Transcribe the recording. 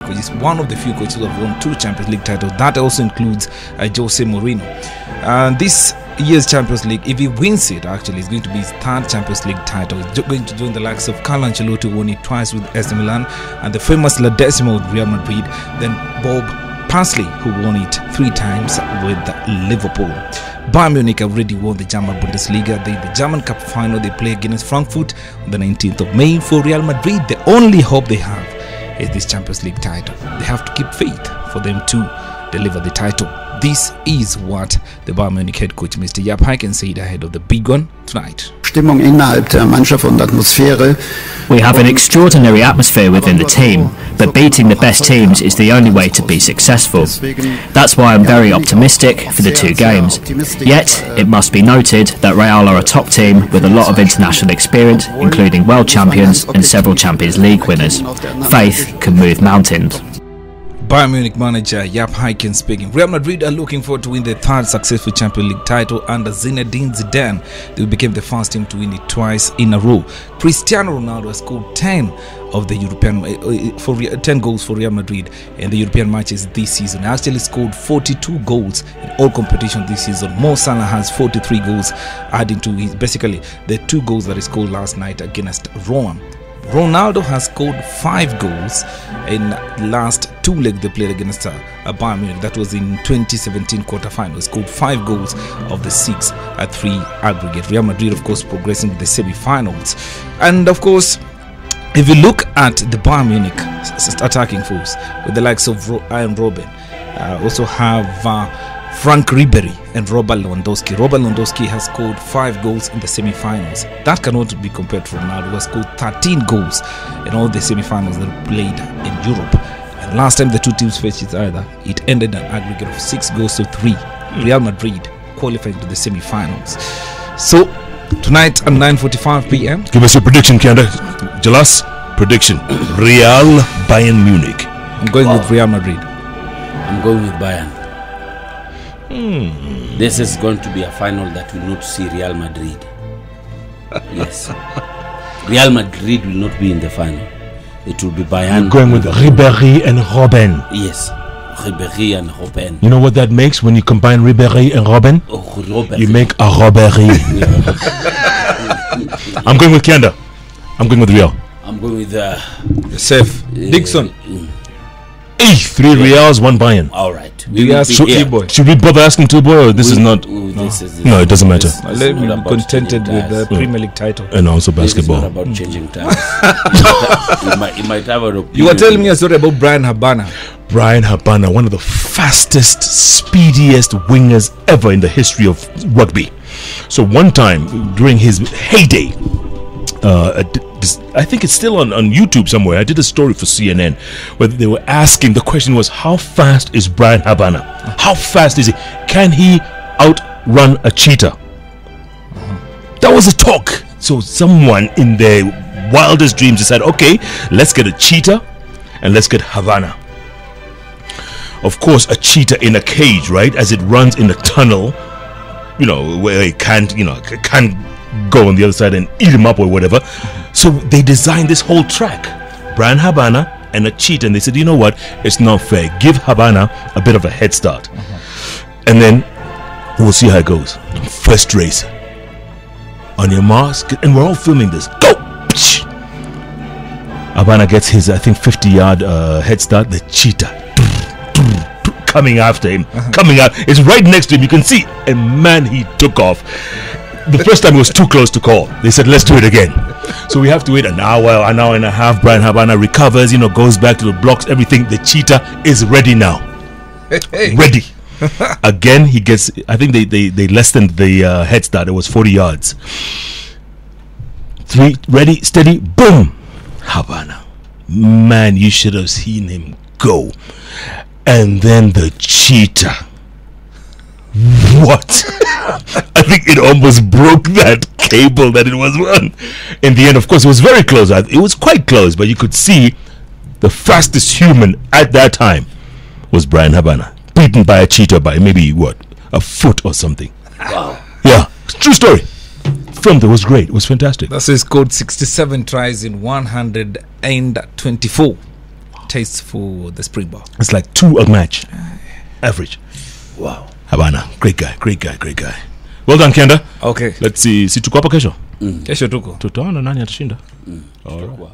because he's one of the few coaches who have won 2 Champions League titles. That also includes Jose Mourinho. And this year's Champions League, if he wins it, actually, it's going to be his 3rd Champions League title. He's going to join the likes of Carlo Ancelotti, who won it twice with AC Milan, and the famous La Decima with Real Madrid, then Bob Paisley, who won it 3 times with Liverpool. Bayern Munich already won the German Bundesliga. The German Cup final, they play against Frankfurt on the 19th of May. For Real Madrid, the only hope they have is this Champions League title. They have to keep faith for them to deliver the title. This is what the Bayern Munich head coach Mr. Jaap Huyckens said ahead of the big one tonight. Stimmung innerhalb der Mannschaft und Atmosphäre. We have an extraordinary atmosphere within the team, but beating the best teams is the only way to be successful. That's why I'm very optimistic for the 2 games. Yet, it must be noted that Real are a top team with a lot of international experience, including world champions and several Champions League winners. Faith can move mountains. Bayern Munich manager Jaap Huyckens speaking. Real Madrid are looking forward to win their 3rd successful Champions League title under Zinedine Zidane. They became the first team to win it twice in a row. Cristiano Ronaldo has scored 10 of the European 10 goals for Real Madrid in the European matches this season. He actually scored 42 goals in all competitions this season. Mo Salah has 43 goals, adding to his basically the 2 goals that he scored last night against Roma. Ronaldo has scored 5 goals in last 2 legs they played against Bayern Munich. That was in 2017 quarterfinal. He scored 5 goals of the 6 at 3 aggregate. Real Madrid, of course, progressing to the semi-finals. And of course, if you look at the Bayern Munich attacking force with the likes of Arjen Robben, also have Frank Ribery and Robert Lewandowski. Robert Lewandowski has scored 5 goals in the semi-finals. That cannot be compared to Ronaldo, who has scored 13 goals in all the semi-finals that are played in Europe. And last time the 2 teams faced each other, it ended an aggregate of 6 goals to 3. Real Madrid qualifying to the semi-finals. So tonight at 9:45 p.m. Give us your prediction, Kanda. Jalas, prediction. Real Bayern Munich. I'm going with Real Madrid. I'm going with Bayern. This is going to be a final that will not see Real Madrid. Yes. Real Madrid will not be in the final. It will be Bayern. You're going with Ribery and Robben. Yes. Ribery and Robben. You know what that makes when you combine Ribery and Robben? Oh, Robben. You make a robbery. I'm going with Kanda. I'm going with Real. I'm going with Safe. Dixon. 3 Reals, 1 Bayern. All right. Should we bother asking 2 boy, or this is not? No, it doesn't matter. Let me be contented with the Premier League title. And also basketball. It's not about changing times. you might have an opinion. You were telling me a story about Bryan Habana. Bryan Habana, one of the fastest, speediest wingers ever in the history of rugby. So one time during his heyday, I think it's still on YouTube somewhere. I did a story for CNN where they were asking, the question was, how fast is Bryan Habana? How fast is he? Can he outrun a cheetah? That was a talk. So someone in their wildest dreams decided, okay, let's get a cheetah and let's get Havana. Of course, a cheetah in a cage, right? As it runs in a tunnel, where it can't go on the other side and eat him up or whatever. So they designed this whole track, Bryan Habana and a cheetah, and they said, you know what, it's not fair, give Habana a bit of a head start, and then we'll see how it goes. First race, on your mask, and we're all filming this, go. Habana gets his, I think, 50-yard head start. The cheetah coming after him, coming out, it's right next to him, you can see, and man, he took off. The first time it was too close to call. They said, let's do it again. So we have to wait an hour and a half. Bryan Habana recovers, goes back to the blocks, everything. The cheetah is ready now. Ready. Again, he gets, I think they lessened the head start. It was 40 yards. 3, ready, steady, boom. Habana. Man, you should have seen him go. And then the cheetah. What? I think it almost broke that cable that it was on. In the end, of course, it was very close. It was quite close, but you could see the fastest human at that time was Bryan Habana, beaten by a cheetah by maybe a foot or something. Wow. Yeah, true story. Filmed, it was great. It was fantastic. That's his scored 67 tries in 124 taste for the Springbok. It's like 2 a match. Average. Wow. Habana, great guy. Well done, Kenda. Okay. Let's see. Si tuko hapa kesho? Kesho tuko. Tutaona nani atashinda. Tutakuwa.